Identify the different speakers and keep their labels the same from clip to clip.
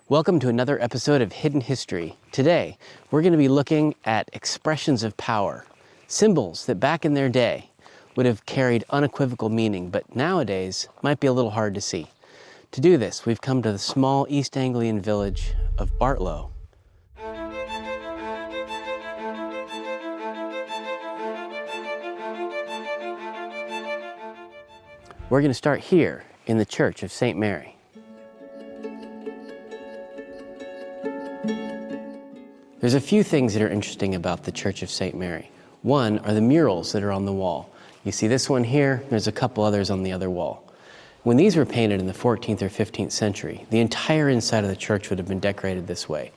Speaker 1: Welcome to another episode of Hidden History. Today, we're going to be looking at expressions of power, symbols that back in their day would have carried unequivocal meaning, but nowadays might be a little hard to see. To do this, we've come to the small East Anglian village of Bartlow. We're going to start here in the Church of St. Mary. There's a few things that are interesting about the Church of St. Mary. One are the murals that are on the wall. You see this one here, there's a couple others on the other wall. When these were painted in the 14th or 15th century, the entire inside of the church would have been decorated this way.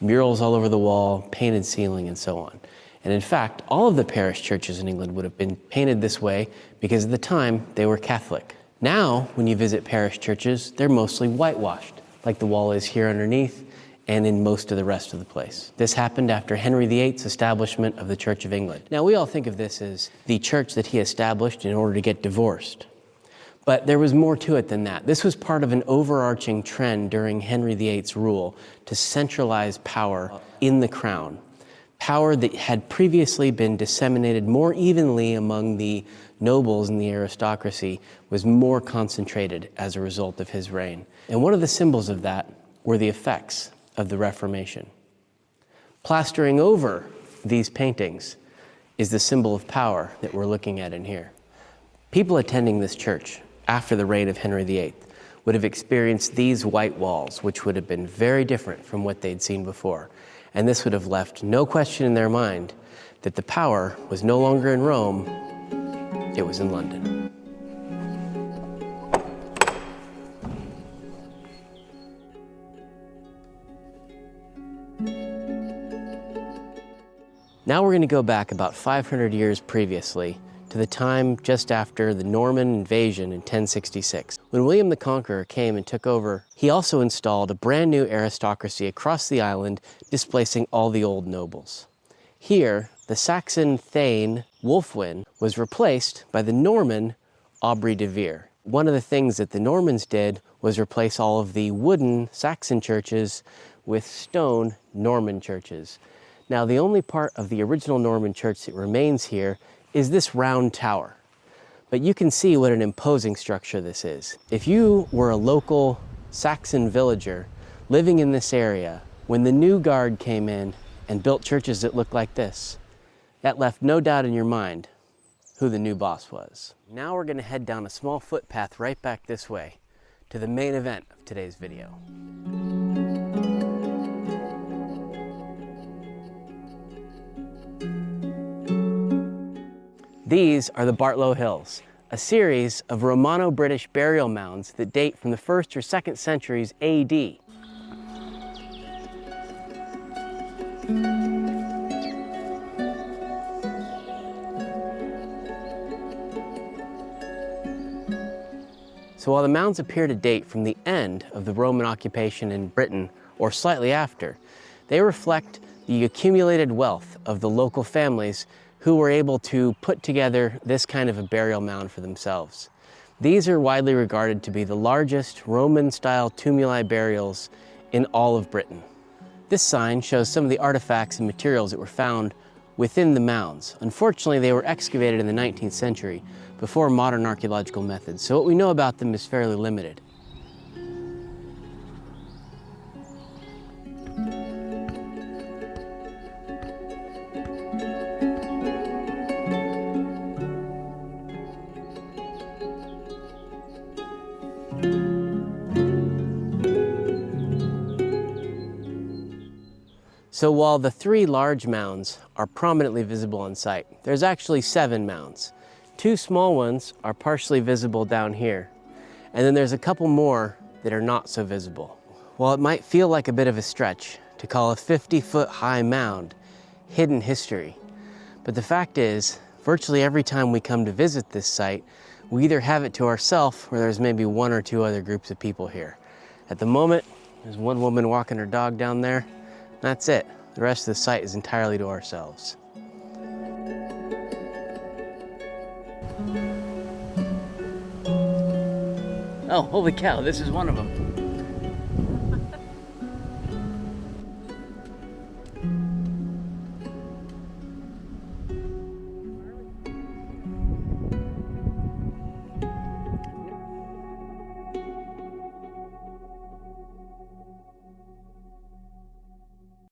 Speaker 1: Murals all over the wall, painted ceiling, and so on. And in fact, all of the parish churches in England would have been painted this way because at the time they were Catholic. Now, when you visit parish churches, they're mostly whitewashed, like the wall is here underneath and in most of the rest of the place. This happened after Henry VIII's establishment of the Church of England. Now, we all think of this as the church that he established in order to get divorced. But there was more to it than that. This was part of an overarching trend during Henry VIII's rule to centralize power in the crown. Power that had previously been disseminated more evenly among the nobles and the aristocracy was more concentrated as a result of his reign. And one of the symbols of that were the effects of the Reformation. Plastering over these paintings is the symbol of power that we're looking at in here. People attending this church after the reign of Henry VIII would have experienced these white walls, which would have been very different from what they'd seen before. And this would have left no question in their mind that the power was no longer in Rome, it was in London. Now we're going to go back about 500 years previously to the time just after the Norman invasion in 1066. When William the Conqueror came and took over, he also installed a brand new aristocracy across the island, displacing all the old nobles. Here, the Saxon Thane Wulfwin was replaced by the Norman Aubrey de Vere. One of the things that the Normans did was replace all of the wooden Saxon churches with stone Norman churches. Now, the only part of the original Norman church that remains here is this round tower. But you can see what an imposing structure this is. If you were a local Saxon villager living in this area, when the new guard came in and built churches that looked like this, that left no doubt in your mind who the new boss was. Now we're going to head down a small footpath right back this way to the main event of today's video. These are the Bartlow Hills, a series of Romano-British burial mounds that date from the 1st or 2nd centuries AD. So while the mounds appear to date from the end of the Roman occupation in Britain or slightly after, they reflect the accumulated wealth of the local families who were able to put together this kind of a burial mound for themselves. These are widely regarded to be the largest Roman-style tumuli burials in all of Britain. This sign shows some of the artifacts and materials that were found within the mounds. Unfortunately, they were excavated in the 19th century before modern archaeological methods, so what we know about them is fairly limited. So while the 3 large mounds are prominently visible on site, there's actually 7 mounds. 2 small ones are partially visible down here, and then there's a couple more that are not so visible. While it might feel like a bit of a stretch to call a 50-foot high mound hidden history, but the fact is, virtually every time we come to visit this site, we either have it to ourselves or there's maybe 1 or 2 other groups of people here. At the moment, there's one woman walking her dog down there. That's it. The rest of the site is entirely to ourselves. Oh, holy cow, this is one of them.